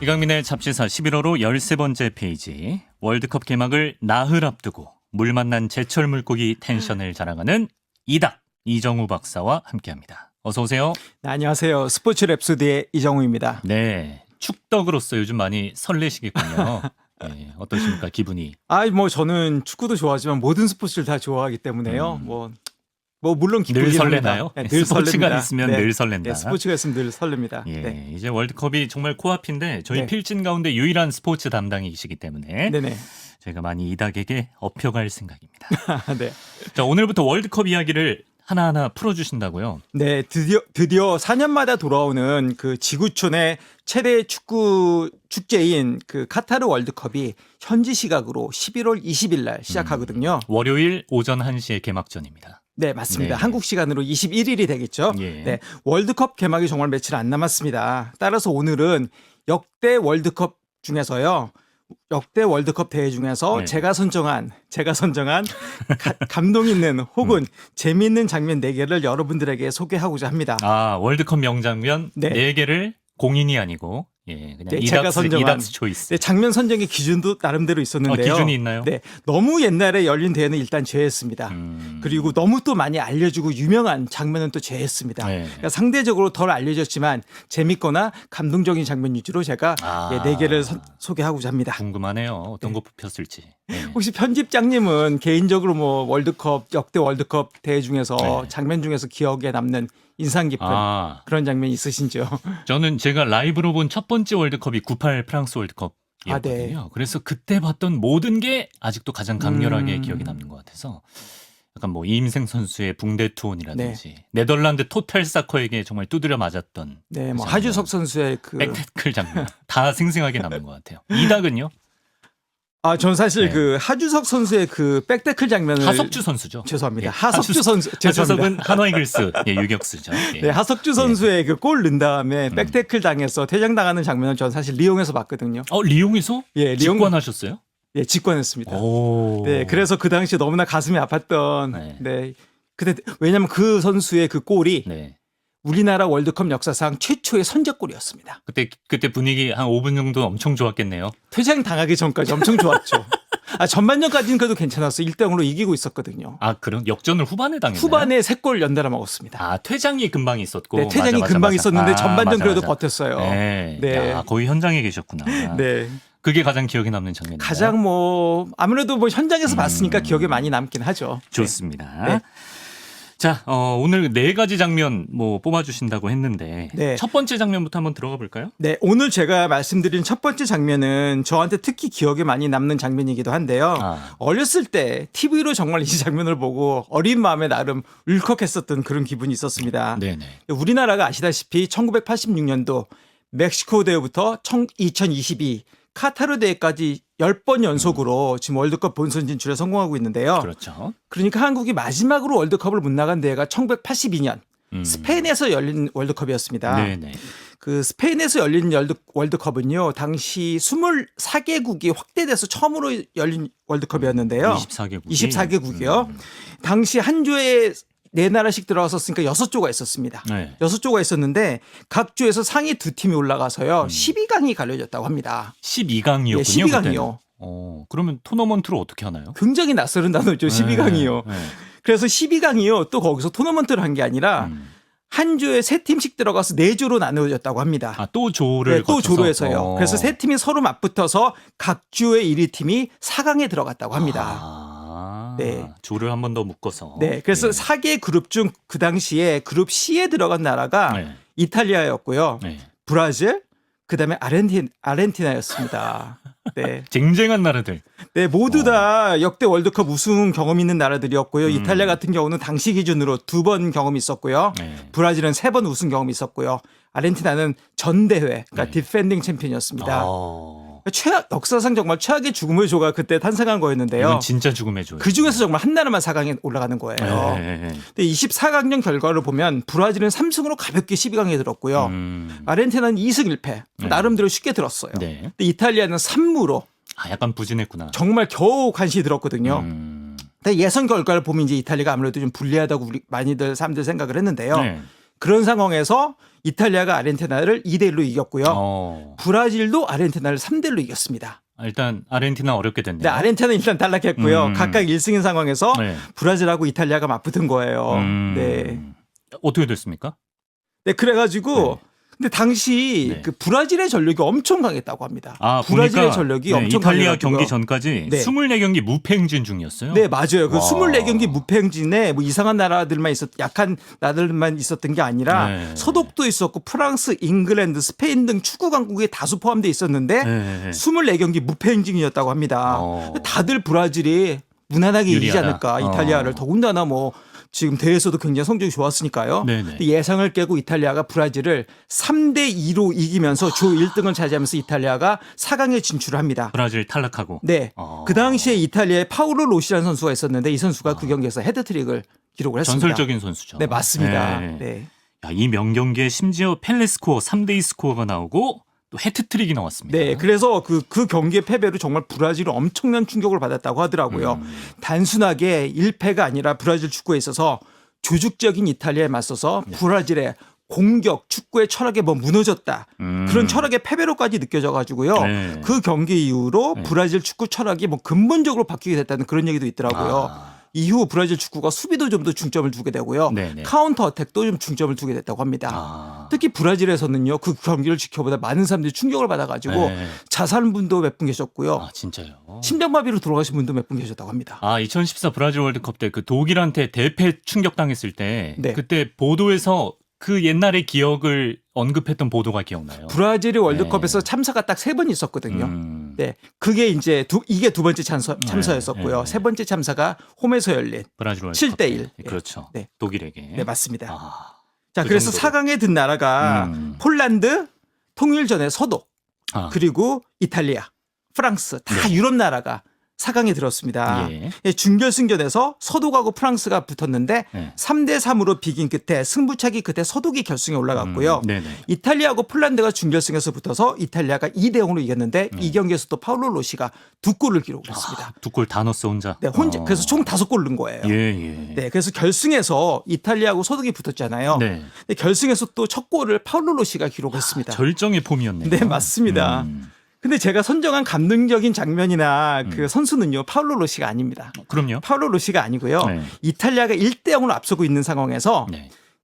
이강민의 잡지사 11월 호 13번째 페이지. 월드컵 개막을 나흘 앞두고 물 만난 제철 물고기 텐션을 자랑하는 이닥 이정우 박사와 함께합니다. 어서 오세요. 네, 안녕하세요. 스포츠 랩소디의 이정우입니다. 네, 축덕으로서 요즘 많이 설레시겠군요. 네, 어떠십니까 기분이? 저는 축구도 좋아하지만 모든 스포츠를 다 좋아하기 때문에요. 물론 늘 기쁘긴 설레나요? 합니다. 네, 늘 스포츠가 설렙니다. 있으면 네. 늘 설렌다. 네, 스포츠가 있으면 늘 설렙니다. 예, 네. 이제 월드컵이 정말 코앞인데 저희 네. 필진 가운데 유일한 스포츠 담당이시기 때문에 네네. 저희가 많이 이닥에게 업혀갈 생각입니다. 네. 자, 오늘부터 월드컵 이야기를 하나하나 풀어주신다고요? 네, 드디어 4년마다 돌아오는 그 지구촌의 최대 축구 축제인 그 카타르 월드컵이 현지 시각으로 11월 20일 날 시작하거든요. 월요일 오전 1시에 개막전입니다. 네, 맞습니다. 네. 한국 시간으로 21일이 되겠죠. 예. 네, 월드컵 개막이 정말 며칠 안 남았습니다. 따라서 오늘은 역대 월드컵 대회 중에서 네. 제가 선정한 감동 있는 혹은 재미있는 장면 4개를 여러분들에게 소개하고자 합니다. 아, 월드컵 명장면 네. 4개를 공인이 아니고 그냥 네, 제가 선정한 이닥스 초이스. 네, 장면 선정의 기준도 나름대로 있었는데요. 기준이 있나요? 네, 너무 옛날에 열린 대회는 일단 제했습니다. 그리고 너무 또 많이 알려지고 유명한 장면은 또 제했습니다. 네. 그러니까 상대적으로 덜 알려졌지만 재밌거나 감동적인 장면 위주로 제가 아. 4개를 소개하고자 합니다. 궁금하네요. 어떤 거 뽑혔을지. 네. 혹시 편집장님은 개인적으로 역대 월드컵 대회 중에서 네. 장면 중에서 기억에 남는 인상 깊은 그런 장면 있으신지요? 저는 제가 라이브로 본 첫 번째 월드컵이 98 프랑스 월드컵이었거든요. 네. 그래서 그때 봤던 모든 게 아직도 가장 강렬하게 기억에 남는 것 같아서 약간 이임생 선수의 붕대 투혼이라든지 네덜란드 토탈 사커에게 정말 두드려 맞았던 네, 그 장면. 하주석 선수의 백태클 장면 다 생생하게 남는 것 같아요. 이닥은요? 전 사실 네. 그 하주석 선수의 그 백태클 장면을 하석주 선수죠. 죄송합니다. 예, 하석주 선수 하주석은 한화이글스 유격수죠. 예. 네, 하석주 선수의 그 골 넣은 다음에 백태클 당해서 퇴장당하는 장면을 전 사실 리옹에서 봤거든요. 리옹에서 예, 리옹 직관하셨어요? 예, 직관했습니다. 오. 네, 그래서 그 당시에 너무나 가슴이 아팠던 네. 네. 근데 왜냐면 그 선수의 그 골이 네. 우리나라 월드컵 역사상 최초의 선제골이었습니다. 그때 분위기 한 5분 정도 엄청 좋았겠네요. 퇴장 당하기 전까지 엄청 좋았죠. 전반전까지는 그래도 괜찮았어. 1대0으로 이기고 있었거든요. 그럼 역전을 후반에 당했나요? 후반에 3골 연달아 먹었습니다. 퇴장이 금방 있었고. 네, 퇴장이 맞아. 금방 있었는데 전반전 맞아. 그래도 버텼어요. 네. 네. 야, 거의 현장에 계셨구나. 네. 그게 가장 기억에 남는 장면이에요. 가장 아무래도 현장에서 봤으니까 기억에 많이 남긴 하죠. 좋습니다. 네. 자, 오늘 4가지 장면 뽑아주신다고 했는데 네. 첫 번째 장면부터 한번 들어가 볼까요? 네, 오늘 제가 말씀드린 첫 번째 장면은 저한테 특히 기억에 많이 남는 장면이기도 한데요. 어렸을 때 TV로 정말 이 장면을 보고 어린 마음에 나름 울컥했었던 그런 기분이 있었습니다. 네네. 우리나라가 아시다시피 1986년도 멕시코 대회부터 2022 카타르 대회까지 10번 연속으로 지금 월드컵 본선 진출에 성공하고 있는데요. 그렇죠. 그러니까 한국이 마지막으로 월드컵을 못 나간 대회가 1982년 스페인에서 열린 월드컵이었습니다. 네네. 그 스페인에서 열린 월드컵은요, 당시 24개국이 확대돼서 처음으로 열린 월드컵이었는데요. 24개국이요. 당시 한 조에 4나라씩 들어갔었으니까 6조가 있었습니다. 네. 6조가 있었는데 각 조에서 상위 2팀이 올라가서요. 12강이 갈려졌다고 합니다. 12강이었군요. 네, 12강이요. 그러면 토너먼트로 어떻게 하나요? 굉장히 낯설은 단어죠. 12강이요. 네. 그래서 12강이요. 또 거기서 토너먼트를 한 게 아니라 한 조에 3팀씩 들어가서 4조로 나누어졌다고 합니다. 또 조를 네, 또 거쳐서? 조로 해서요. 그래서 3팀이 서로 맞붙어서 각 조의 1위 팀이 4강에 들어갔다고 합니다. 네. 조를 한 번 더 묶어서. 네, 그래서 4개 그룹 중 그 당시에 그룹 C에 들어간 나라가 이탈리아였고요. 브라질, 그다음에 아르헨티나였습니다. 네. 쟁쟁한 나라들. 네, 모두 다 역대 월드컵 우승 경험 있는 나라들이었고요. 이탈리아 같은 경우는 당시 기준으로 2번 경험이 있었고요. 브라질은 3번 우승 경험이 있었고요. 아르헨티나는 전 대회, 그러니까 디펜딩 챔피언이었습니다. 역사상 정말 최악의 죽음의 조가 그때 탄생한 거였는데요. 이건 진짜 죽음의 조예요. 그 중에서 정말 한 나라만 4강에 올라가는 거예요. 근데 24강전 결과를 보면 브라질은 3승으로 가볍게 12강에 들었고요. 아르헨티나는 2승 1패. 나름대로 쉽게 들었어요. 근데 이탈리아는 3무로 약간 부진했구나. 정말 겨우 간신히 들었거든요. 근데 예선 결과를 보면 이제 이탈리아가 아무래도 좀 불리하다고 많이들 사람들 생각을 했는데요. 그런 상황에서 이탈리아가 아르헨티나를 2대1로 이겼고요. 브라질도 아르헨티나를 3대1로 이겼습니다. 일단 아르헨티나 어렵게 됐네요. 네, 아르헨티나는 일단 탈락했고요. 각각 1승인 상황에서 네. 브라질하고 이탈리아가 맞붙은 거예요. 네. 어떻게 됐습니까? 네, 그래가지고 근데 당시 그 브라질의 전력이 엄청 강했다고 합니다. 브라질의 전력이 엄청 이탈리아 강해가지고요. 경기 전까지 24경기 무패행진 중이었어요. 네, 맞아요. 그 24경기 무패행진에 뭐 이상한 나라들만 약한 나라들만 있었던 게 아니라 서독도 있었고 프랑스, 잉글랜드, 스페인 등 축구 강국이 다수 포함되어 있었는데 24경기 무패행진이었다고 합니다. 다들 브라질이 무난하게 이기지 않을까. 이탈리아를 더군다나 뭐 지금 대회에서도 굉장히 성적이 좋았으니까요. 예상을 깨고 이탈리아가 브라질을 3대2로 이기면서 주 1등을 차지하면서 이탈리아가 4강에 진출합니다. 브라질 탈락하고. 네. 그 당시에 이탈리아에 파울로 로시라는 선수가 있었는데 이 선수가 그 경기에서 헤드트릭을 기록을 했습니다. 전설적인 선수죠. 네, 맞습니다. 네. 야, 이 명경기에 심지어 펠레 스코어 3대2 스코어가 나오고 또 해트트릭이 나왔습니다. 네, 그래서 그 경기의 패배로 정말 브라질은 엄청난 충격을 받았다고 하더라고요. 단순하게 1패가 아니라 브라질 축구에 있어서 조직적인 이탈리아에 맞서서 부라질의 공격, 축구의 철학이 뭐 무너졌다. 그런 철학의 패배로까지 느껴져 가지고요. 그 경기 이후로 브라질 축구 철학이 뭐 근본적으로 바뀌게 됐다는 그런 얘기도 있더라고요. 이후 브라질 축구가 수비도 좀 더 중점을 두게 되고요. 카운터 어택도 좀 중점을 두게 됐다고 합니다. 특히 브라질에서는요. 그 경기를 지켜보다 많은 사람들이 충격을 받아가지고 자살한 분도 몇 분 계셨고요. 진짜요? 심장마비로 돌아가신 분도 몇 분 계셨다고 합니다. 2014 브라질 월드컵 때 그 독일한테 대패 충격당했을 때 그때 보도에서 그 옛날의 기억을 언급했던 보도가 기억나요. 브라질이 월드컵에서 참사가 딱 3번 있었거든요. 네, 그게 이제 이게 두 번째 참사였었고요. 세 번째 참사가 홈에서 열린 브라질 월드컵 7대1. 그렇죠. 네. 독일에게. 네, 맞습니다. 자, 그래서 4강에 든 나라가 폴란드, 통일전의 서독, 그리고 이탈리아, 프랑스 다 유럽 나라가 4강에 들었습니다. 준결승전에서 서독하고 프랑스가 붙었는데 3대3으로 비긴 끝에 승부차기 끝에 서독이 결승에 올라갔고요. 이탈리아하고 폴란드가 준결승에서 붙어서 이탈리아가 2대0으로 이겼는데 이 경기에서 또 파울로 로시가 2골을 기록을 했습니다. 2골 다 넣었어 혼자. 네, 그래서 총 5골 넣은 거예요. 네, 그래서 결승에서 이탈리아하고 서독이 붙었잖아요. 근데 결승에서 또 첫 골을 파울로 로시가 기록했습니다. 절정의 폼이었네요. 네, 맞습니다. 근데 제가 선정한 감동적인 장면이나 그 선수는요, 파울로 로시가 아닙니다. 그럼요. 파울로 로시가 아니고요. 이탈리아가 1대0으로 앞서고 있는 상황에서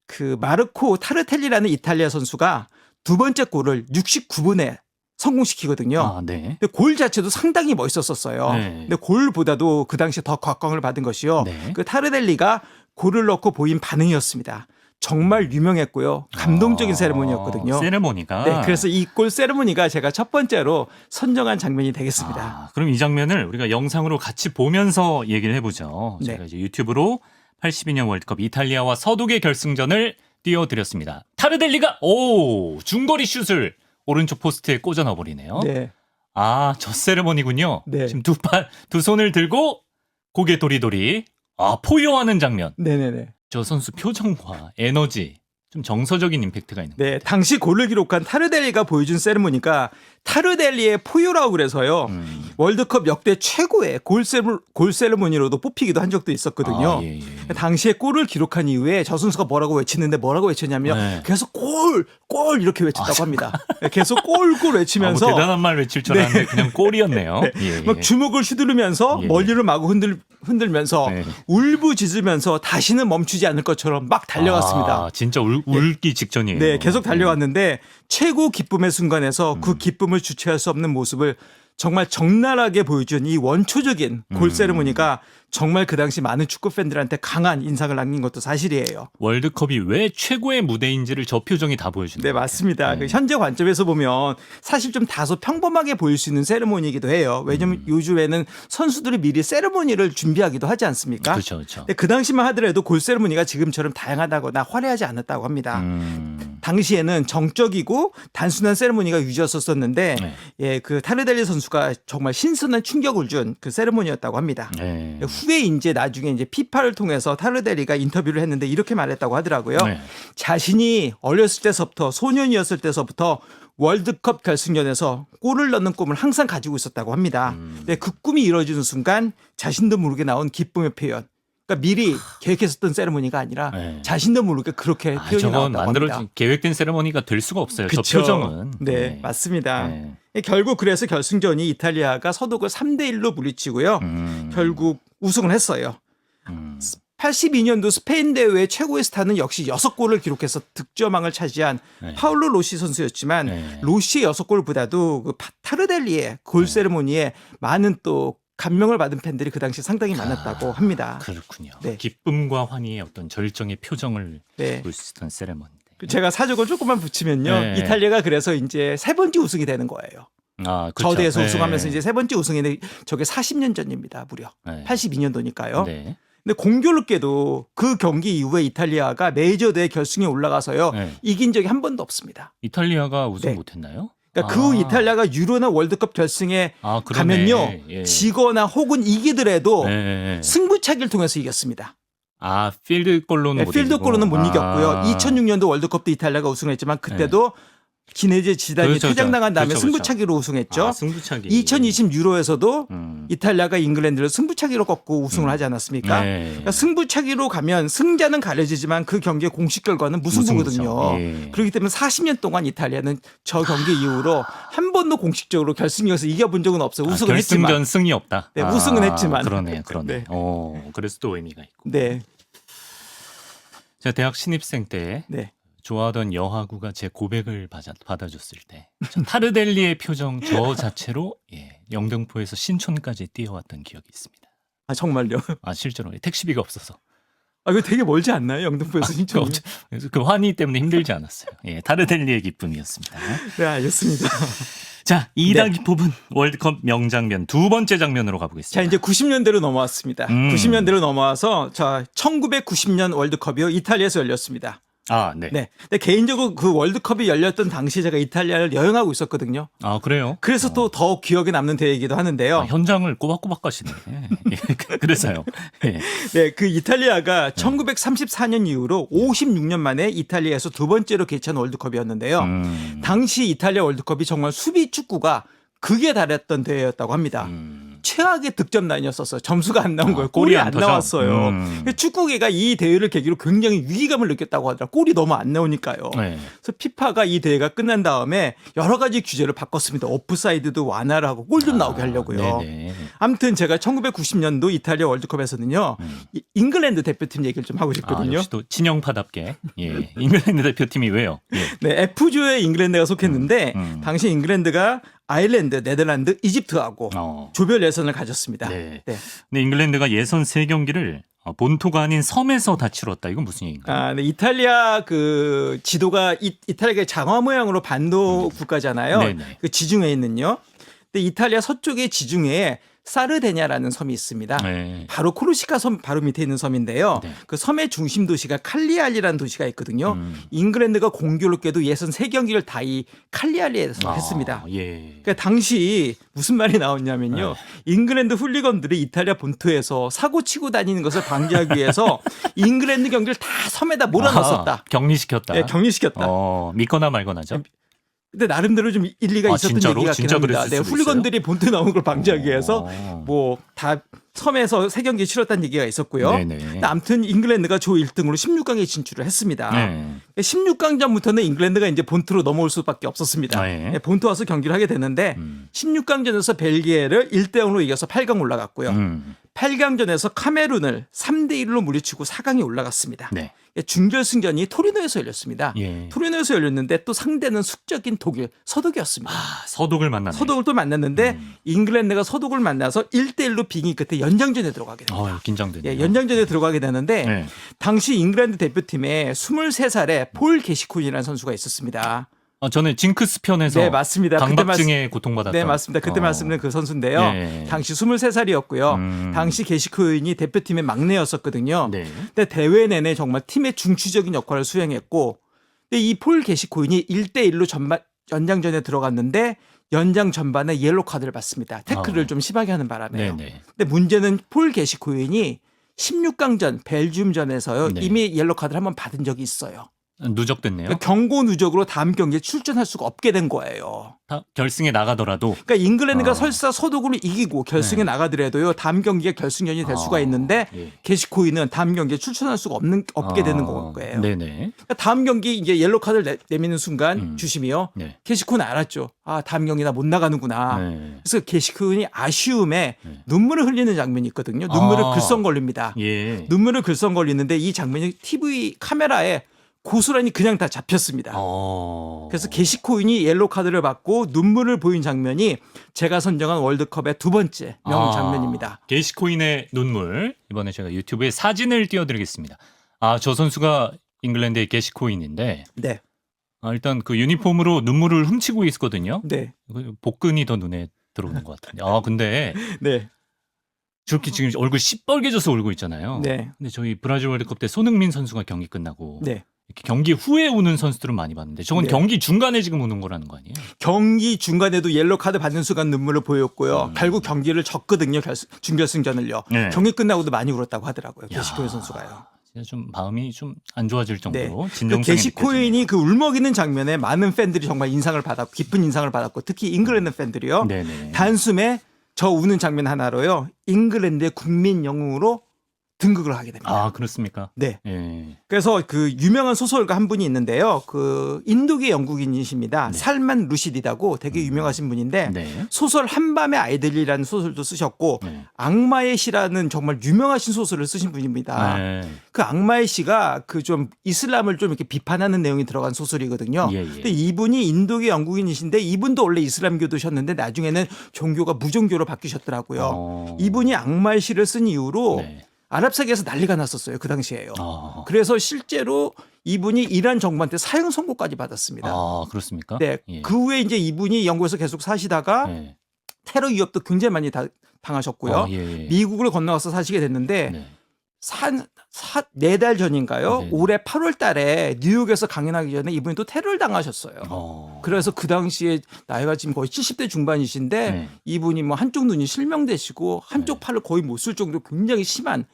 그 마르코 타르텔리라는 이탈리아 선수가 두 번째 골을 69분에 성공시키거든요. 근데 골 자체도 상당히 멋있었어요. 근데 골보다도 그 당시에 더 각광을 받은 것이요. 그 타르텔리가 골을 넣고 보인 반응이었습니다. 정말 유명했고요. 감동적인 세레모니였거든요. 세레모니가. 네, 그래서 이 골 세레모니가 제가 첫 번째로 선정한 장면이 되겠습니다. 그럼 이 장면을 우리가 영상으로 같이 보면서 얘기를 해보죠. 제가 이제 유튜브로 82년 월드컵 이탈리아와 서독의 결승전을 띄워드렸습니다. 타르델리가 중거리 슛을 오른쪽 포스트에 꽂아 넣어버리네요. 저 세레모니군요. 지금 두 손을 들고 고개 도리도리 포효하는 장면. 네네네. 저 선수 표정과 에너지 좀 정서적인 임팩트가 있는 거예요. 네, 당시 골을 기록한 타르델리가 보여준 세레모니가 타르델리의 포유라고 그래서요. 월드컵 역대 최고의 골 세레모니로도 뽑히기도 한 적도 있었거든요. 당시에 골을 기록한 이후에 저 선수가 뭐라고 외쳤냐면 계속 골 이렇게 외쳤다고 합니다. 계속 골 외치면서 뭐 대단한 말 외칠 줄 알았는데 그냥 골이었네요. 막 주먹을 휘두르면서 머리를 마구 흔들면서 울부짖으면서 다시는 멈추지 않을 것처럼 막 달려갔습니다. 진짜 울기 직전이에요. 네, 계속 달려왔는데 최고 기쁨의 순간에서 그 기쁨을 주체할 수 없는 모습을 정말 적나라하게 보여준 이 원초적인 골 세레모니가 정말 그 당시 많은 축구 팬들한테 강한 인상을 남긴 것도 사실이에요. 월드컵이 왜 최고의 무대인지를 저 표정이 다 보여준다. 네, 맞습니다. 그 현재 관점에서 보면 사실 좀 다소 평범하게 보일 수 있는 세레모니이기도 해요. 왜냐하면 요즘에는 선수들이 미리 세레모니를 준비하기도 하지 않습니까? 그렇죠. 근데 그 당시만 하더라도 골 세레모니가 지금처럼 다양하다거나 화려하지 않았다고 합니다. 당시에는 정적이고 단순한 세레모니가 유지였었는데 그 타르델리 선수가 정말 신선한 충격을 준 그 세레모니였다고 합니다. 후에 이제 나중에 이제 피파를 통해서 타르델리가 인터뷰를 했는데 이렇게 말했다고 하더라고요. 자신이 어렸을 때서부터 소년이었을 때서부터 월드컵 결승전에서 골을 넣는 꿈을 항상 가지고 있었다고 합니다. 근데 그 꿈이 이루어지는 순간 자신도 모르게 나온 기쁨의 표현. 그러니까 미리 계획했었던 세레모니가 아니라 네. 자신도 모르게 그렇게 표현이 저건 나왔다고 만들어진 합니다. 계획된 세레머니가 될 수가 없어요. 그쵸. 저 표정은. 네, 맞습니다. 네. 결국 그래서 결승전이 이탈리아가 서독을 3대1로 물리치고요. 결국 우승을 했어요. 82년도 스페인 대회 최고의 스타는 역시 6골을 기록해서 득점왕을 차지한 네. 파울로 로시 선수였지만 네. 로시의 6골보다도 그 타르델리의 골 세레모니에 많은 또 감명을 받은 팬들이 그 당시 상당히 많았다고 합니다. 그렇군요. 네. 기쁨과 환희의 어떤 절정의 표정을 네. 볼 수 있던 세레머니. 제가 사족을 조금만 붙이면요. 네. 이탈리아가 그래서 이제 3번째 우승이 되는 거예요. 아, 그렇죠. 저대에서 네. 우승하면서 이제 3번째 우승인데 저게 40년 전입니다. 무려. 네. 82년도니까요. 네. 근데 공교롭게도 그 경기 이후에 이탈리아가 메이저대회 결승에 올라가서요. 네. 이긴 적이 한 번도 없습니다. 이탈리아가 우승 네. 못했나요? 그러니까 그 이탈리아가 유로나 월드컵 결승에 아, 그러네. 가면요. 예. 지거나 혹은 이기더라도 네. 승부차기를 통해서 이겼습니다. 아, 필드골로는 못 필드골로는 못 이기고. 이겼고요. 2006년도 월드컵도 이탈리아가 우승했지만 그때도 기네제 지단이 그렇죠, 퇴장당한 다음에 그렇죠, 승부차기로 우승했죠. 아, 승부차기. 2020 유로에서도 음. 이탈리아가 잉글랜드를 승부차기로 꺾고 우승을 하지 않았습니까? 네. 그러니까 승부차기로 가면 승자는 가려지지만 그 경기의 공식 결과는 무승부거든요. 무승부죠. 예. 그렇기 때문에 40년 동안 이탈리아는 저 경기 이후로 한 번도 공식적으로 결승에서 이겨본 적은 없어요. 우승은 결승전 했지만. 승이 없다. 네, 우승은 했지만. 그러네. 네. 그래서 또 의미가 있고. 네, 제가 대학 신입생 때 네. 좋아하던 여하구가 제 고백을 받아줬을 때 타르델리의 표정 저 자체로 영등포에서 신촌까지 뛰어왔던 기억이 있습니다. 아 정말요? 아 실제로 택시비가 없어서. 아 이거 되게 멀지 않나요? 영등포에서 신촌. 그래서 그 환희 때문에 힘들지 않았어요. 타르델리의 기쁨이었습니다. 네, 알겠습니다. 자, 이닥이 뽑은 월드컵 명장면 두 번째 장면으로 가보겠습니다. 자, 이제 90년대로 넘어왔습니다. 90년대로 넘어와서 자, 1990년 월드컵이요. 이탈리아에서 열렸습니다. 아, 네. 네. 근데 개인적으로 그 월드컵이 열렸던 당시에 제가 이탈리아를 여행하고 있었거든요. 아, 그래요? 그래서 또 더 기억에 남는 대회이기도 하는데요. 현장을 꼬박꼬박 가시네. 그래서요. 네. 네, 그 이탈리아가 1934년 이후로 56년 만에 이탈리아에서 두 번째로 개최한 월드컵이었는데요. 당시 이탈리아 월드컵이 정말 수비 축구가 극에 달했던 대회였다고 합니다. 최악의 득점난이었었어요. 점수가 안 나온 거예요. 골이 안 나왔어요. 축구계가 이 대회를 계기로 굉장히 위기감을 느꼈다고 하더라고요. 골이 너무 안 나오니까요. 네. 그래서 피파가 이 대회가 끝난 다음에 여러 가지 규제를 바꿨습니다. 오프사이드도 완화를 하고 골 좀 나오게 하려고요. 네네. 아무튼 제가 1990년도 이탈리아 월드컵에서는요. 잉글랜드 대표팀 얘기를 좀 하고 싶거든요. 역시 또 친형파답게. 잉글랜드 대표팀이 왜요? 네, F조에 잉글랜드가 속했는데 당시 잉글랜드가 아일랜드, 네덜란드, 이집트하고 조별 예선을 가졌습니다. 네. 네. 근데 잉글랜드가 예선 3경기를 본토가 아닌 섬에서 다 치렀다. 이건 무슨 얘기인가요? 아, 네. 이탈리아 그 지도가 이탈리아가 장화 모양으로 반도 국가잖아요. 네네. 그 지중해에 있는요. 근데 이탈리아 서쪽의 지중해에 사르데냐라는 섬이 있습니다. 네. 바로 코르시카 섬 바로 밑에 있는 섬인데요. 네. 그 섬의 중심 도시가 칼리알리라는 도시가 있거든요. 잉글랜드가 공교롭게도 예선 3경기를 다 이 칼리알리에서 했습니다. 예. 그러니까 당시 무슨 말이 나왔냐면요. 잉글랜드 훌리건들이 이탈리아 본토에서 사고 치고 다니는 것을 방지하기 위해서 잉글랜드 경기를 다 섬에다 몰아넣었다. 격리시켰다. 네, 격리시켰다. 믿거나 말거나죠. 근데 나름대로 좀 일리가 있었던 진짜로? 얘기가 진짜 같긴 합니다. 그랬을 네, 수도 훌리건들이 본토에 나오는 걸 방지하기 위해서 뭐 다 섬에서 3경기 치렀다는 얘기가 있었고요. 네네. 아무튼 잉글랜드가 조 1등으로 16강에 진출을 했습니다. 네. 16강전부터는 잉글랜드가 이제 본토로 넘어올 수밖에 없었습니다. 네. 네, 본토 와서 경기를 하게 되는데 16강전에서 벨기에를 1대0으로 이겨서 8강 올라갔고요. 8강전에서 카메룬을 3대1로 물리치고 4강에 올라갔습니다. 네. 준결승전이 토리노에서 열렸습니다. 예. 토리노에서 열렸는데 또 상대는 숙적인 독일, 서독이었습니다. 서독을 만났네. 서독을 또 만났는데 잉글랜드가 서독을 만나서 1대1로 빙의 끝에 연장전에 들어가게 됩니다. 긴장되네요. 예, 연장전에 들어가게 되는데 네. 당시 잉글랜드 대표팀에 23살의 폴 게시코인이라는 선수가 있었습니다. 저는 징크스 편에서 네, 맞습니다. 강박증에 고통받았던. 네, 맞습니다. 그때 말씀드린 그 선수인데요. 예. 당시 23살이었고요. 당시 게시코인이 대표팀의 막내였었거든요. 네. 근데 대회 내내 정말 팀의 중추적인 역할을 수행했고 근데 이 폴 게시코인이 1대1로 연장전에 들어갔는데 연장 전반에 옐로 카드를 받습니다. 태클을 좀 심하게 하는 바람에요. 네네. 근데 문제는 폴 게시코인이 16강전 벨gium전에서요. 네. 이미 옐로 카드를 한번 받은 적이 있어요. 누적됐네요. 그러니까 경고 누적으로 다음 경기에 출전할 수가 없게 된 거예요. 다 결승에 나가더라도 그러니까 잉글랜드가 설사 서독으로 이기고 결승에 네. 나가더라도요. 다음 경기가 결승전이 될 수가 있는데 예. 게시코인은 다음 경기에 출전할 수가 없게 되는 거예요. 네네. 그러니까 다음 경기 이제 옐로 카드를 내미는 순간 주심이요. 네. 게시코는 알았죠. 아 다음 경기 나 못 나가는구나. 네. 그래서 게시코인이 아쉬움에 눈물을 흘리는 장면이 있거든요. 눈물을 글썽거립니다. 예. 눈물을 글썽거리는데 이 장면이 TV 카메라에 고스란히 그냥 다 잡혔습니다. 그래서 게시코인이 옐로 카드를 받고 눈물을 보인 장면이 제가 선정한 월드컵의 두 번째 명 장면입니다. 게시코인의 눈물. 이번에 제가 유튜브에 사진을 띄워드리겠습니다. 저 선수가 잉글랜드의 게시코인인데 네. 일단 그 유니폼으로 눈물을 훔치고 있거든요. 네. 복근이 더 눈에 들어오는 것 같은데. 근데 네. 저렇게 지금 얼굴 시뻘개져서 울고 있잖아요. 네. 근데 저희 브라질 월드컵 때 손흥민 선수가 경기 끝나고 네. 이렇게 경기 후에 우는 선수들은 많이 봤는데 저건 네. 경기 중간에 지금 우는 거라는 거 아니에요? 경기 중간에도 옐로 카드 받는 순간 눈물을 보였고요. 결국 경기를 졌거든요. 준결승전을요. 네. 경기 끝나고도 많이 울었다고 하더라고요. 게시코인 선수가요. 진짜 좀 마음이 좀 안 좋아질 정도로 그 진정성이 게시코인이 그 울먹이는 장면에 많은 팬들이 정말 인상을 받았고 깊은 인상을 받았고 특히 잉글랜드 팬들이요. 네네. 단숨에 저 우는 장면 하나로요. 잉글랜드의 국민 영웅으로 등극을 하게 됩니다. 그렇습니까? 네. 예. 그래서 그 유명한 소설가 한 분이 있는데요. 그 인도계 영국인이십니다. 살만 루시디라고 되게 유명하신 분인데 네. 소설 한밤의 아이들이라는 소설도 쓰셨고 네. 악마의 시라는 정말 유명하신 소설을 쓰신 분입니다. 네. 그 악마의 시가 그 좀 이슬람을 좀 이렇게 비판하는 내용이 들어간 소설이거든요. 예. 근데 이분이 인도계 영국인이신데 이분도 원래 이슬람교도셨는데 나중에는 종교가 무종교로 바뀌셨더라고요. 이분이 악마의 시를 쓴 이후로 네. 아랍세계에서 난리가 났었어요. 그 당시에요. 그래서 실제로 이분이 이란 정부한테 사형 선고까지 받았습니다. 그렇습니까? 네. 예. 그 후에 이제 이분이 영국에서 계속 사시다가 네. 테러 위협도 굉장히 많이 당하셨고요. 예. 미국을 건너가서 사시게 됐는데 네. 4달 전인가요? 네. 올해 8월 달에 뉴욕에서 강연하기 전에 이분이 또 테러를 당하셨어요. 그래서 그 당시에 나이가 지금 거의 70대 중반이신데 네. 이분이 뭐 한쪽 눈이 실명되시고 한쪽 팔을 거의 못 쓸 정도로 굉장히 심한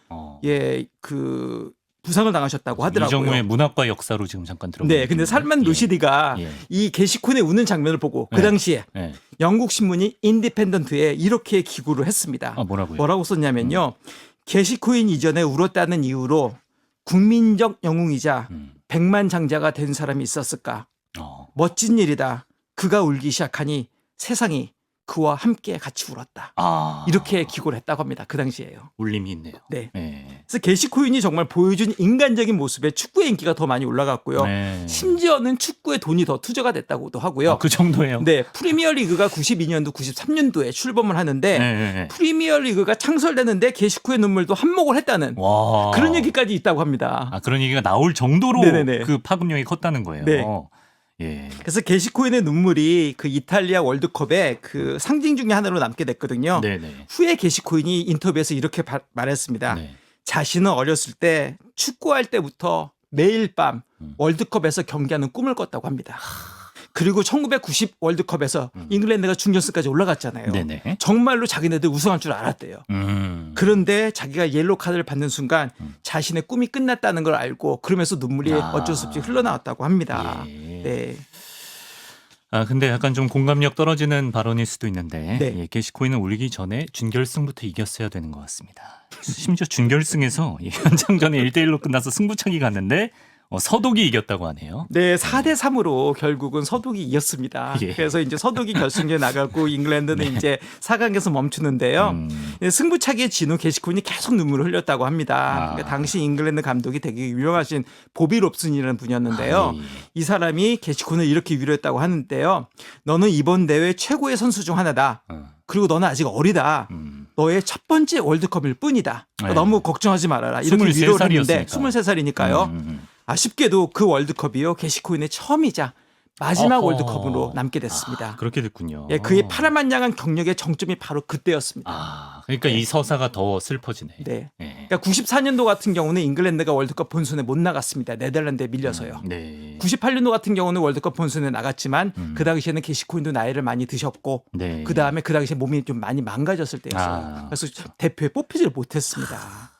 그 부상을 당하셨다고 하더라고요. 이정우의 문학과 역사로 지금 잠깐 들어보고. 네, 근데 살만 루시디가 예. 이 게시콘에 우는 장면을 보고 그 네. 당시에 네. 영국 신문이 인디펜던트에 이렇게 기고를 했습니다. 뭐라고요? 뭐라고 썼냐면요. 게시코인 이전에 울었다는 이유로 국민적 영웅이자 백만 장자가 된 사람이 있었을까? 멋진 일이다. 그가 울기 시작하니 세상이 그와 함께 같이 울었다. 이렇게 기고를 했다고 합니다. 그 당시에요. 울림이 있네요. 네. 네. 그래서 게시코인이 정말 보여준 인간적인 모습에 축구의 인기가 더 많이 올라갔고요. 네. 심지어는 축구에 돈이 더 투자가 됐다고도 하고요. 그 정도예요? 네, 프리미어리그가 92년도, 93년도에 출범을 하는데 네. 프리미어리그가 창설되는데 게시코의 눈물도 한몫을 했다는 그런 얘기까지 있다고 합니다. 그런 얘기가 나올 정도로 네네네. 그 파급력이 컸다는 거예요. 네. 예. 그래서 게시코인의 눈물이 그 이탈리아 월드컵의 그 상징 중에 하나로 남게 됐거든요. 네네. 후에 게시코인이 인터뷰에서 이렇게 말했습니다. 네. 자신은 어렸을 때 축구할 때부터 매일 밤 월드컵에서 경기하는 꿈을 꿨다고 합니다. 그리고 1990 월드컵에서 잉글랜드가 준결승까지 올라갔잖아요. 네네. 정말로 자기네들 우승할 줄 알았대요. 그런데 자기가 옐로 카드를 받는 순간 자신의 꿈이 끝났다는 걸 알고 그러면서 눈물이 어쩔 수 없이 흘러나왔다고 합니다. 예. 네. 근데 약간 좀 공감력 떨어지는 발언일 수도 있는데 네. 게시코인은 울기 전에 준결승부터 이겼어야 되는 것 같습니다. 심지어 준결승에서 연장전에 1대1로 끝나서 승부차기 갔는데 서독이 이겼다고 하네요. 네, 4대 3으로 결국은 서독이 이겼습니다. 예. 그래서 이제 서독이 결승에 나가고 잉글랜드는 이제 4강에서 멈추는데요. 승부차기의 진후 게시코인이 계속 눈물을 흘렸다고 합니다. 그러니까 당시 잉글랜드 감독이 되게 유명하신 보비 롭슨이라는 분이었는데요. 이 사람이 게시코인을 이렇게 위로했다고 하는데요. 너는 이번 대회 최고의 선수 중 하나다. 그리고 너는 아직 어리다. 너의 첫 번째 월드컵일 뿐이다. 그러니까 너무 걱정하지 말아라. 이렇게 위로를 했는데 23살이니까요. 아쉽게도 그 월드컵이요. 게시코인의 처음이자 마지막 월드컵으로 남게 됐습니다. 그렇게 됐군요. 예, 그의 파란만장한 경력의 정점이 바로 그때였습니다. 그러니까 이 서사가 더 슬퍼지네. 네. 네. 그러니까 94년도 같은 경우는 잉글랜드가 월드컵 본선에 못 나갔습니다. 네덜란드에 밀려서요. 네. 98년도 같은 경우는 월드컵 본선에 나갔지만 그 당시에는 게시코인도 나이를 많이 드셨고 네. 그 다음에 그 당시에 몸이 좀 많이 망가졌을 때였어요. 그래서 대표에 뽑히지를 못했습니다.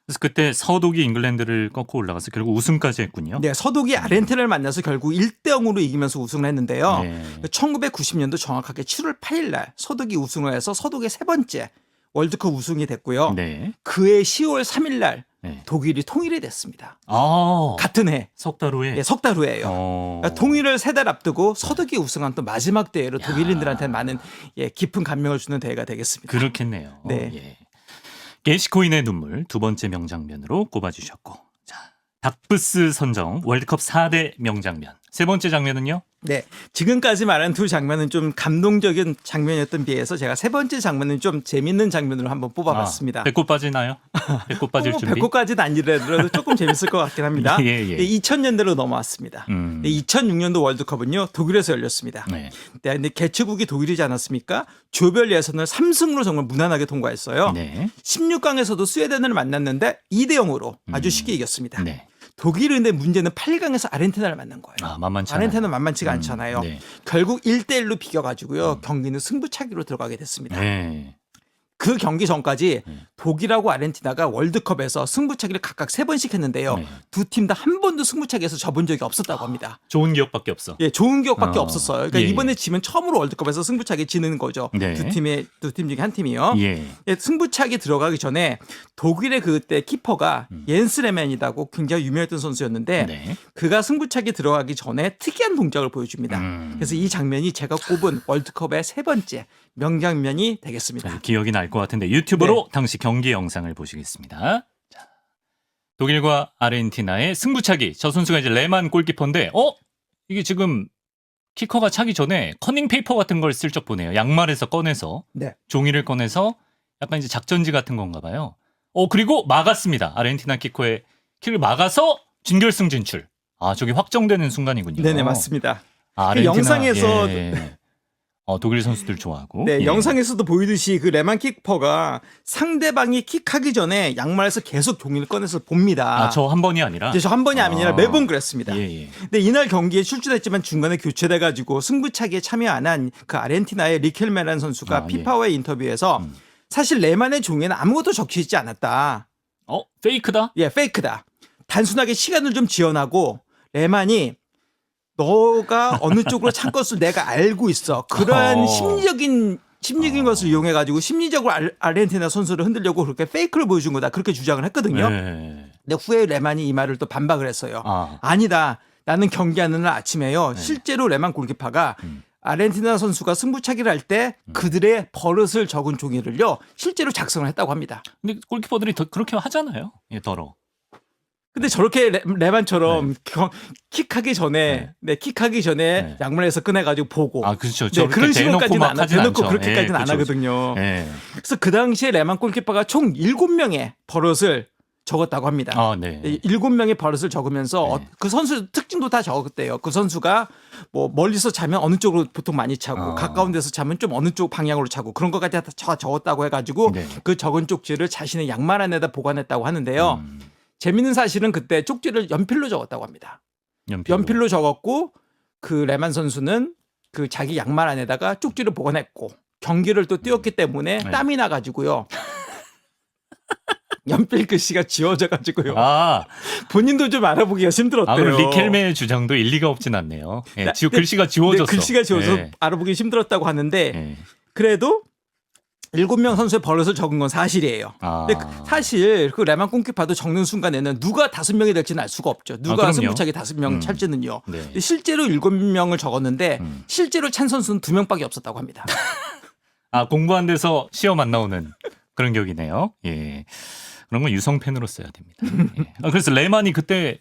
그래서 그때 서독이 잉글랜드를 꺾고 올라가서 결국 우승까지 했군요. 네, 서독이 아르헨티나를 만나서 결국 1대0으로 이기면서 우승을 했는데요. 네. 1990년도 정확하게 7월 8일 날 서독이 우승을 해서 서독의 세 번째 월드컵 우승이 됐고요. 네. 그해 10월 3일 날 네. 독일이 통일이 됐습니다. 아, 같은 해. 석 달 후에. 네, 석 달 후에요. 그러니까 통일을 세 달 앞두고 서독이 우승한 또 마지막 대회로 독일인들한테 많은 깊은 감명을 주는 대회가 되겠습니다. 그렇겠네요. 네. 예. 게시코인의 눈물 두 번째 명장면으로 꼽아주셨고, 자, 닥브스 선정 월드컵 4대 명장면 세 번째 장면은요? 네, 지금까지 말한 두 장면은 좀 감동적인 장면이었던 비해서 제가 세 번째 장면은 좀 재밌는 장면으로 한번 뽑아봤습니다. 배꼽 빠지나요? 배꼽 빠질 준비? 배꼽까지는 아니더라도 조금 재밌을 것 같긴 합니다. 예, 예. 2000년대로 넘어왔습니다. 2006년도 월드컵은요 독일에서 열렸습니다. 네. 근데 개최국이 독일이지 않았습니까? 조별 예선을 3승으로 정말 무난하게 통과했어요. 네. 16강에서도 스웨덴을 만났는데 2대0으로 아주 쉽게 이겼습니다. 네. 독일은 근데 문제는 8강에서 아르헨티나를 만난 거예요. 아, 만만치 않아요. 아르헨티나는 만만치가 않잖아요. 네. 결국 1대1로 비겨가지고요. 경기는 승부차기로 들어가게 됐습니다. 네. 그 경기 전까지 독일하고 아르헨티나가 월드컵에서 승부차기를 각각 3번씩 했는데요. 네. 두 팀 다 한 번도 승부차기에서 접은 적이 없었다고 합니다. 좋은 기억밖에 없어. 예, 좋은 기억밖에 없었어요. 그러니까 예, 이번에 예. 지면 처음으로 월드컵에서 승부차기 지는 거죠. 네. 두 팀 중에 한 팀이요. 예. 예, 승부차기 들어가기 전에 독일의 그때 키퍼가 옌스 레멘이라고 굉장히 유명했던 선수였는데 네. 그가 승부차기 들어가기 전에 특이한 동작을 보여줍니다. 그래서 이 장면이 제가 꼽은 월드컵의 세 번째 명장면이 되겠습니다. 기억이 날 것 같은데 유튜브로 네. 당시 경기 영상을 보시겠습니다. 자, 독일과 아르헨티나의 승부차기. 저 선수가 이제 레만 골키퍼인데, 이게 지금 키커가 차기 전에 커닝 페이퍼 같은 걸 슬쩍 보네요. 양말에서 꺼내서 네. 종이를 꺼내서 약간 이제 작전지 같은 건가 봐요. 그리고 막았습니다. 아르헨티나 키커의 킥을 막아서 준결승 진출. 아, 저기 확정되는 순간이군요. 네네 맞습니다. 아, 그 아르헨티나, 영상에서 예. 독일 선수들 좋아하고. 네, 예. 영상에서도 보이듯이 그 레만 키퍼가 상대방이 킥하기 전에 양말에서 계속 종이를 꺼내서 봅니다. 저 한 번이 아니라. 저 한 번이 아니라 매번 그랬습니다. 예, 예. 근데 이날 경기에 출전했지만 중간에 교체돼가지고 승부차기에 참여 안 한 그 아르헨티나의 리켈메란 선수가 예. 피파와의 인터뷰에서 사실 레만의 종이에는 아무것도 적혀 있지 않았다. 페이크다? 예, 페이크다. 단순하게 시간을 좀 지연하고 레만이 너가 어느 쪽으로 찬 것을 내가 알고 있어. 그러한 심리적인 것을 이용해 가지고 심리적으로 아르헨티나 선수를 흔들려고 그렇게 페이크를 보여준 거다. 그렇게 주장을 했거든요. 네. 근데 후에 레만이 이 말을 또 반박을 했어요. 아. 아니다. 나는 경기하는 날 아침에요. 실제로 레만 골키퍼가 아르헨티나 선수가 승부차기를 할 때 그들의 버릇을 적은 종이를요. 실제로 작성을 했다고 합니다. 근데 골키퍼들이 그렇게 하잖아요. 예, 더러. 근데 저렇게 레만처럼 킥하기 전에 킥하기 전에 네. 양말에서 꺼내가지고 보고 그렇죠. 네, 그런 식으로까지는 안 하진 대놓고 않죠. 그렇게까지는 안 그렇죠. 하거든요. 예. 그래서 그 당시에 레만 골키퍼가 총 7명의 버릇을 적었다고 합니다. 네. 7명의 버릇을 적으면서 네. 그 선수 특징도 다 적었대요. 그 선수가 뭐 멀리서 차면 어느 쪽으로 보통 많이 차고 가까운 데서 차면 좀 어느 쪽 방향으로 차고 그런 것까지 다 적었다고 해가지고 네. 그 적은 쪽지를 자신의 양말 안에다 보관했다고 하는데요. 재밌는 사실은 그때 쪽지를 연필로 적었다고 합니다. 연필로 적었고 그 레만 선수는 그 자기 양말 안에다가 쪽지를 보관했고 경기를 또 뛰었기 때문에 네. 땀이 나가지고요. 연필 글씨가 지워져 가지고요. 본인도 좀 알아보기가 힘들었대요. 그럼 리켈메의 주장도 일리가 없진 않네요. 예, 네, 글씨가 지워졌어. 글씨가 지워서 예. 알아보기 힘들었다고 하는데 예. 그래도 7명 선수의 버릇을 적은 건 사실이에요. 근데 사실 그 레만 골키퍼도 적는 순간에는 누가 5명이 될지는 알 수가 없죠. 누가 그럼요. 승부차기 5명 찰지는요. 네. 근데 실제로 7명을 적었는데 실제로 찬 선수는 2명밖에 없었다고 합니다. 공부 안 돼서 시험 안 나오는 그런 격이네요. 예. 그런 건 유성펜으로 써야 됩니다. 예. 그래서 레만이 그때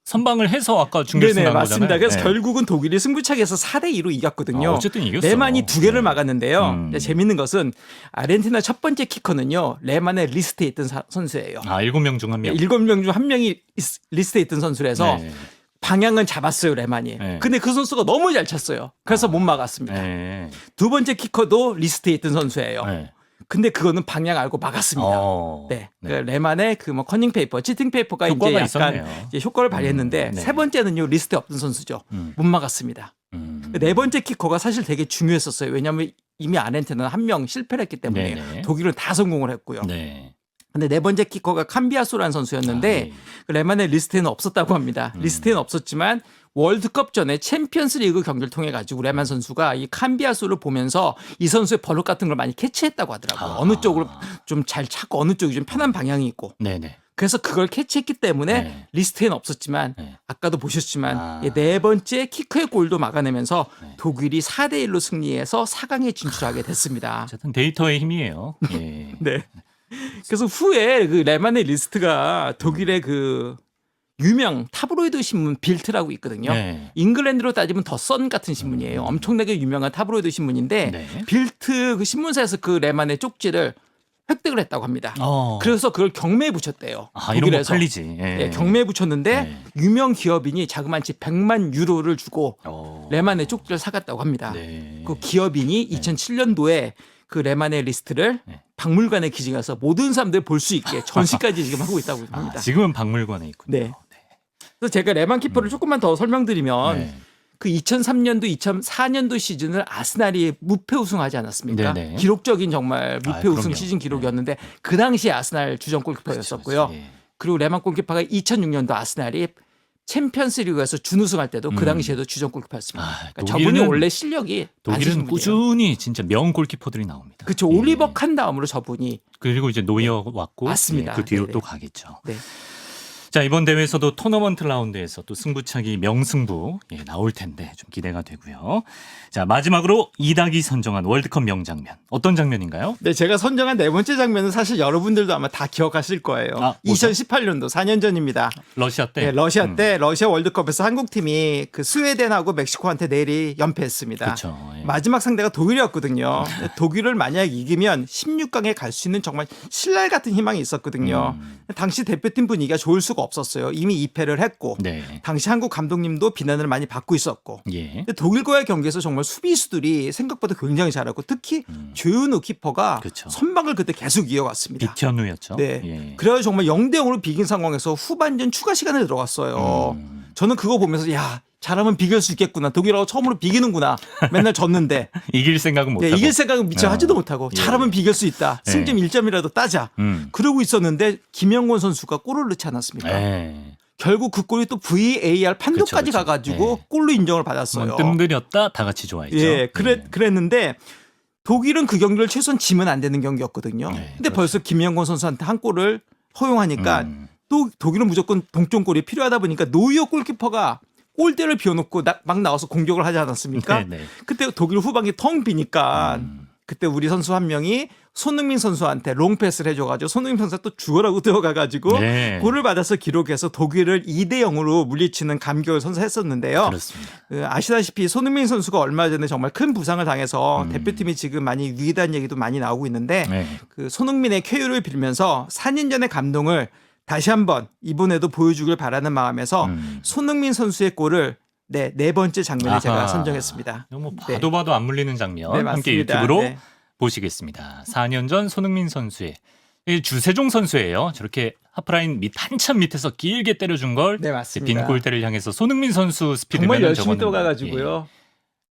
선방을 해서 아까 중결승 네네 난 거잖아요. 맞습니다. 그래서 네. 결국은 독일이 승부차기에서 4대2로 이겼거든요. 어쨌든 이겼어. 레만이 2개를 막았는데요. 네. 재밌는 것은 아르헨티나 첫 번째 키커는요. 레만의 리스트에 있던 선수예요. 7명 중 1명. 7명 중 1명이 리스트에 있던 선수라서 네. 방향은 잡았어요, 레만이. 네. 근데 그 선수가 너무 잘 찼어요. 그래서 못 막았습니다. 네. 두 번째 키커도 리스트에 있던 선수예요. 네. 근데 그거는 방향 알고 막았습니다. 네. 그 레만의 그 뭐 커닝 페이퍼, 치팅 페이퍼가 이제 효과가 약간 있었네요. 이제 효과를 발휘했는데 네. 세 번째는요 리스트에 없던 선수죠. 못 막았습니다. 네 번째 키커가 사실 되게 중요했었어요. 왜냐하면 이미 아르헨티나는 1명 실패를 했기 때문에 네네. 독일은 다 성공을 했고요. 네. 근데 네 번째 키커가 캄비아소라는 선수였는데 그 레만의 리스트에는 없었다고 합니다. 리스트에는 없었지만 월드컵 전에 챔피언스 리그 경기를 통해 가지고 레만 선수가 이 캄비아소를 보면서 이 선수의 버릇 같은 걸 많이 캐치했다고 하더라고요. 어느 쪽으로 좀 잘 차고 어느 쪽이 좀 편한 방향이 있고. 네네. 그래서 그걸 캐치했기 때문에 네. 리스트에는 없었지만 네. 아까도 보셨지만 네 번째 키크의 골도 막아내면서 독일이 4대 1로 승리해서 4강에 진출하게 됐습니다. 어쨌든 데이터의 힘이에요. 예. 네. 그래서 후에 그 레만의 리스트가 독일의 그 유명 타브로이드 신문 빌트라고 있거든요. 네. 잉글랜드로 따지면 더 선 같은 신문이에요. 엄청나게 유명한 타브로이드 신문인데 네. 빌트 그 신문사에서 그 레만의 쪽지를 획득을 했다고 합니다. 그래서 그걸 경매에 붙였대요. 이런 거 독일에서. 팔리지. 예. 네, 경매에 붙였는데 네. 유명 기업인이 자그마치 100만 유로를 주고 레만의 쪽지를 사갔다고 합니다. 네. 그 기업인이 2007년도에 그 레만의 리스트를 박물관에 기증해서 모든 사람들이 볼 수 있게 전시까지 지금 하고 있다고 합니다. 지금은 박물관에 있군요. 네. 그래서 제가 레만 키퍼를 조금만 더 설명드리면 네. 그 2003년도, 2004년도 시즌을 아스날이 무패 우승하지 않았습니까? 네네. 기록적인 정말 무패 우승 그럼요. 시즌 기록이었는데 그 당시에 아스날 주전 골키퍼였었고요. 그렇죠. 예. 그리고 레만 골키퍼가 2006년도 아스날이 챔피언스 리그에서 준우승할 때도 그 당시에도 주전 골키퍼였습니다. 그러니까 저분이 원래 실력이 독일은 꾸준히 진짜 명 골키퍼들이 나옵니다. 그렇죠. 예. 올리버 칸 다음으로 저분이 그리고 이제 노이어 왔고 맞습니다. 예, 그 뒤로 네네. 또 가겠죠. 네. 자, 이번 대회에서도 토너먼트 라운드에서 또 승부차기 명승부 나올 텐데 좀 기대가 되고요. 자, 마지막으로 이닥이 선정한 월드컵 명장면. 어떤 장면인가요? 네, 제가 선정한 네 번째 장면은 사실 여러분들도 아마 다 기억하실 거예요. 뭐죠? 2018년도 4년 전입니다. 러시아 때. 네, 러시아 때 러시아 월드컵에서 한국팀이 그 스웨덴하고 멕시코한테 내리 연패했습니다. 그렇죠. 예. 마지막 상대가 독일이었거든요. 독일을 만약 이기면 16강에 갈 수 있는 정말 신랄 같은 희망이 있었거든요. 당시 대표팀 분위기가 좋을 수가 없었어요. 이미 2패를 했고 네. 당시 한국 감독님도 비난을 많이 받고 있었고 예. 근데 독일과의 경기에서 정말 수비수들이 생각보다 굉장히 잘하고 특히 조윤우 키퍼가 그쵸. 선방을 그때 계속 이어갔습니다. 비현우였죠. 네. 예. 그래서 정말 0대 0으로 비긴 상황에서 후반전 추가 시간에 들어갔어요. 저는 그거 보면서 야 잘하면 비길 수 있겠구나. 독일하고 처음으로 비기는구나. 맨날 졌는데 이길 생각은 못 네, 하고. 이길 생각은 미처 하지도 못하고 예. 잘하면 비길 수 있다. 예. 승점 1점이라도 따자. 그러고 있었는데 김영권 선수가 골을 넣지 않았습니까? 예. 결국 그 골이 또 VAR 판도까지 그쵸. 가가지고 네. 골로 인정을 받았어요. 뜸들였다 다 같이 좋아했죠. 예, 그랬는데 독일은 그 경기를 최소한 지면 안 되는 경기였거든요. 네, 근데 그렇죠. 벌써 김영권 선수한테 한 골을 허용하니까 또 독일은 무조건 동점골이 필요하다 보니까 노이어 골키퍼가 골대를 비워놓고 막 나와서 공격을 하지 않았습니까? 네, 네. 그때 독일 후방이 텅 비니까 그때 우리 선수 한 명이 손흥민 선수한테 롱패스를 해줘가지고 손흥민 선수가 또 죽어라고 들어가가지고 네. 골을 받아서 기록해서 독일을 2대 0으로 물리치는 감격을 선사했었는데요. 그렇습니다. 아시다시피 손흥민 선수가 얼마 전에 정말 큰 부상을 당해서 대표팀이 지금 많이 위기다는 얘기도 많이 나오고 있는데 네. 그 손흥민의 쾌유를 빌면서 4년 전의 감동을 다시 한번 이번에도 보여주길 바라는 마음에서 손흥민 선수의 골을 네 번째 장면을 제가 선정했습니다. 뭐 봐도 안 물리는 장면 네, 함께 맞습니다. 유튜브로 네. 보시겠습니다. 4년 전 손흥민 선수의 주세종 선수예요. 저렇게 하프라인 한참 밑에서 길게 때려준 걸 네, 맞습니다. 빈 골대를 향해서 손흥민 선수 스피드면 정말 열심히 뛰어가가지고요.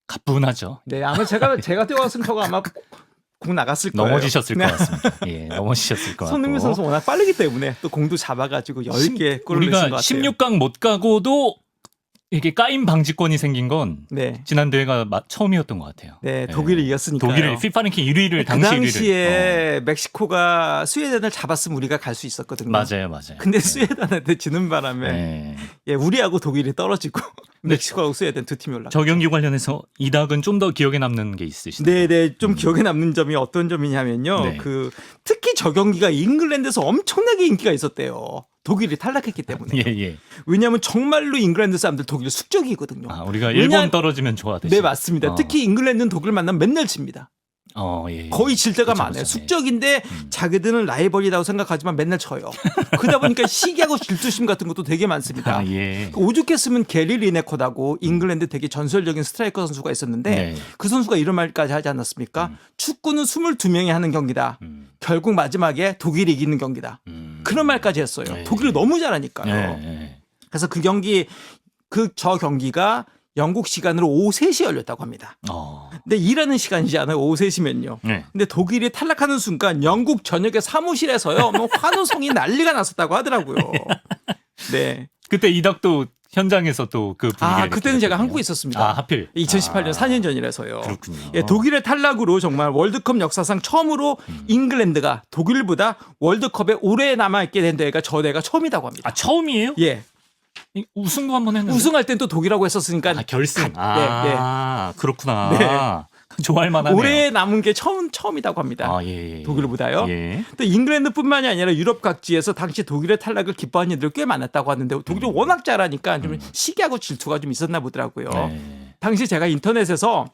가뿐하죠. 네, 아마 제가 뛰어갔으면 저거 아마 공 나갔을 거예요. 넘어지셨을 네. 것 같습니다. 예, 넘어지셨을 것 같고. 손흥민 선수 워낙 빠르기 때문에 또 공도 잡아가지고 10개 골을 넣으신 것 우리가 같아요. 16강 못 가고도 이게 까임 방지권이 생긴 건 네. 지난 대회가 처음이었던 것 같아요. 네, 독일을 이겼으니까요. 독일을 FIFA 랭킹 1위를 그 당시 1위를. 당시에 멕시코가 스웨덴을 잡았으면 우리가 갈 수 있었거든요. 맞아요. 근데 스웨덴한테 지는 바람에 네. 예, 우리하고 독일이 떨어지고 멕시코하고 스웨덴 두 팀이 올라가. 저 경기 관련해서 이닥은 좀 더 기억에 남는 게 있으시나요? 네, 좀 기억에 남는 점이 어떤 점이냐면요. 네. 그 특히 저 경기가 잉글랜드에서 엄청나게 인기가 있었대요. 독일이 탈락했기 때문에. 예. 왜냐하면 정말로 잉글랜드 사람들 독일 숙적이거든요. 우리가 일본 떨어지면 좋아하듯이. 네, 맞습니다. 특히 잉글랜드는 독일 만나면 맨날 칩니다. 예. 거의 질 때가 그쵸, 많아요. 그쵸. 숙적인데 자기들은 라이벌이라고 생각하지만 맨날 져요. 그러다 보니까 시기하고 질투심 같은 것도 되게 많습니다. 예. 오죽했으면 게리 리네코다고 잉글랜드 되게 전설적인 스트라이커 선수가 있었는데 네. 그 선수가 이런 말까지 하지 않았습니까? 축구는 22명이 하는 경기다. 결국 마지막에 독일이 이기는 경기다. 그런 말까지 했어요. 네. 독일이 너무 잘하니까요. 네. 그래서 저 경기가 영국 시간으로 오후 3시에 열렸다고 합니다. 근데 일하는 시간이지 않아요. 오후 3시면요. 네. 근데 독일이 탈락하는 순간 영국 전역의 사무실에서요. 뭐 환호성이 난리가 났었다고 하더라고요. 네. 그때 이닥도 현장에서 또 그 분위기를 그때는 제가 느끼셨군요. 한국에 있었습니다. 하필 2018년 4년 전이라서요. 그렇군요. 예, 독일의 탈락으로 정말 월드컵 역사상 처음으로 잉글랜드가 독일보다 월드컵에 오래 남아있게 된 대회가 저 대회가 처음이라고 합니다. 처음이에요? 예. 우승도 한번 했는데. 우승할 땐 또 독일하고 했었으니까. 결승. 네. 그렇구나. 네. 좋아할 만하네요. 오래 남은 게 처음이라고 합니다. 예. 독일보다요. 예. 또 잉글랜드뿐만이 아니라 유럽 각지에서 당시 독일의 탈락을 기뻐하는 이들이 꽤 많았다고 하는데 독일이 워낙 잘하니까 좀 시기하고 질투가 좀 있었나 보더라고요. 네. 당시 제가 인터넷에서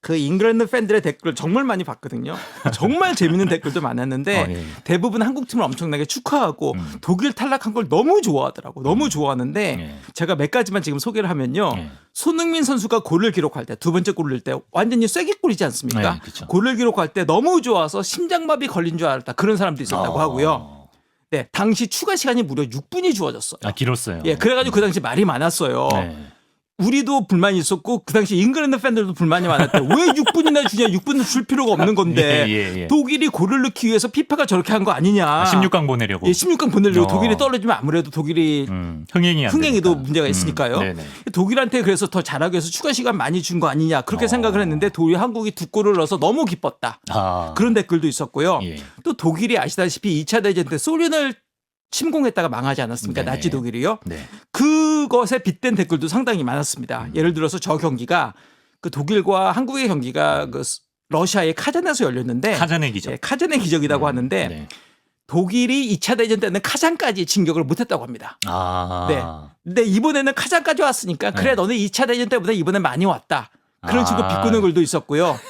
그 잉글랜드 팬들의 댓글 정말 많이 봤거든요. 정말 재밌는 댓글도 많았는데 예. 대부분 한국팀을 엄청나게 축하하고 독일 탈락한 걸 너무 좋아하더라고. 너무 좋아하는데 예. 제가 몇 가지만 지금 소개를 하면요. 예. 손흥민 선수가 골을 기록할 때 두 번째 골을 넣을 때 완전히 쐐기골이지 않습니까? 네, 그쵸. 골을 기록할 때 너무 좋아서 심장마비 걸린 줄 알았다. 그런 사람도 있었다고 하고요. 네, 당시 추가 시간이 무려 6분이 주어졌어요. 길었어요. 예, 그래가지고 그 당시 말이 많았어요. 네. 우리도 불만이 있었고 그 당시 잉글랜드 팬들도 불만이 많았대. 왜 6분이나 주냐? 6분은 줄 필요가 없는 건데 예. 독일이 골을 넣기 위해서 피파가 저렇게 한 거 아니냐? 16강 보내려고. 예, 16강 보내려고 독일이 떨어지면 아무래도 독일이 되니까. 흥행에도 문제가 있으니까요. 네네. 독일한테 그래서 더 잘하기 위해서 추가 시간 많이 준 거 아니냐 그렇게 생각을 했는데 독일 한국이 2골을 넣어서 너무 기뻤다. 그런 댓글도 있었고요. 예. 또 독일이 아시다시피 2차 대전 때 소련을 침공했다가 망하지 않았습니까? 네네. 나치 독일이요. 네. 그것에 빗댄 댓글도 상당히 많았습니다. 예를 들어서 저 경기가 그 독일과 한국의 경기가 그 러시아의 카잔에서 열렸는데 카잔의 기적. 예, 카잔의 기적이라고 하는데 네. 독일이 2차 대전 때는 카잔까지 진격을 못했다고 합니다. 네. 근데 이번에는 카잔까지 왔으니까 그래 너네 2차 대전 때보다 이번에 많이 왔다. 그런 식으로 비꼬는 글도 있었고요.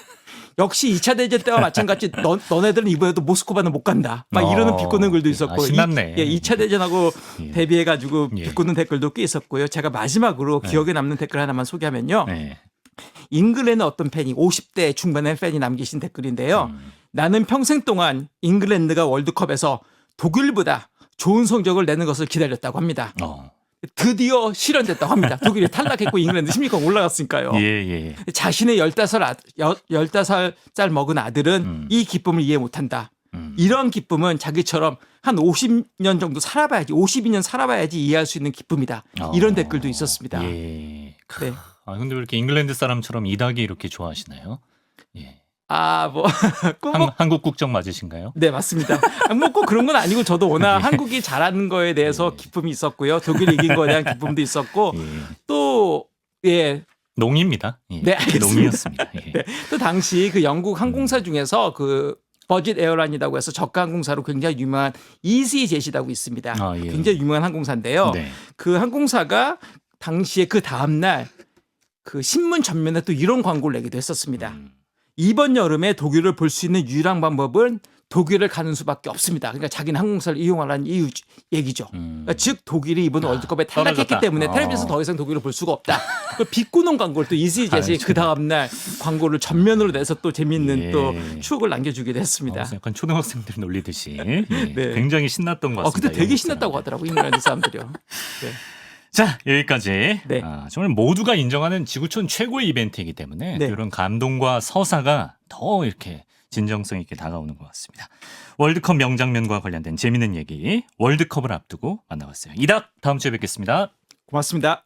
역시 2차 대전 때와 마찬가지 너네들은 이번에도 모스크바는 못 간다. 막 이러는 비꼬는 글도 있었고. 신났네. 2차 대전하고 예. 대비해가지고 예. 비꼬는 댓글도 꽤 있었고요. 제가 마지막으로 기억에 남는 댓글 하나만 소개하면요. 네. 잉글랜드 어떤 팬이 50대 중반의 팬이 남기신 댓글인데요. 나는 평생 동안 잉글랜드가 월드컵에서 독일보다 좋은 성적을 내는 것을 기다렸다고 합니다. 드디어 실현됐다고 합니다. 독일이 탈락했고 잉글랜드 16강 올라갔으니까요. 예. 자신의 15살 먹은 아들은 이 기쁨을 이해 못한다. 이런 기쁨은 자기처럼 한 50년 정도 살아봐야지 52년 살아봐야지 이해할 수 있는 기쁨이다. 이런 댓글도 있었습니다. 예. 네. 근데 왜 이렇게 잉글랜드 사람처럼 이닥이 이렇게 좋아하시나요? 예. 한국 국적 맞으신가요? 네, 맞습니다. 뭐 꼭 그런 건 아니고 저도 워낙 한국이 잘하는 거에 대해서 기쁨이 있었고요. 독일이 이긴 거에 대한 기쁨도 있었고 또 농입니다. 예. 네, 알겠습니다. 농이었습니다. 예. 네, 또 당시 그 영국 항공사 중에서 그 버짓 에어라인이라고 해서 저가 항공사로 굉장히 유명한 이지젯이라고 있습니다. 예. 굉장히 유명한 항공사인데요. 네. 그 항공사가 당시에 그 다음 날 그 신문 전면에 또 이런 광고를 내기도 했었습니다. 이번 여름에 독일을 볼 수 있는 유일한 방법은 독일을 가는 수밖에 없습니다. 그러니까 자기는 항공사를 이용하라는 얘기죠. 그러니까 즉 독일이 이번 월드컵에 탈락했기 떨어졌다. 때문에 텔레비전에서 더 이상 독일을 볼 수가 없다. 그 비꼬는 광고를 또 이지젯이 그 다음 날 광고를 전면으로 내서 또 재밌는 또 추억을 남겨주기도 했습니다. 약간 초등학생들 놀리듯이 네. 굉장히 신났던 것 같습니다. 그때 되게 신났다고 하더라고 잉글랜드 사람들이요. 네. 자, 여기까지. 네. 정말 모두가 인정하는 지구촌 최고의 이벤트이기 때문에 네. 이런 감동과 서사가 더 이렇게 진정성 있게 다가오는 것 같습니다. 월드컵 명장면과 관련된 재미있는 얘기 월드컵을 앞두고 만나봤어요. 이닥 다음 주에 뵙겠습니다. 고맙습니다.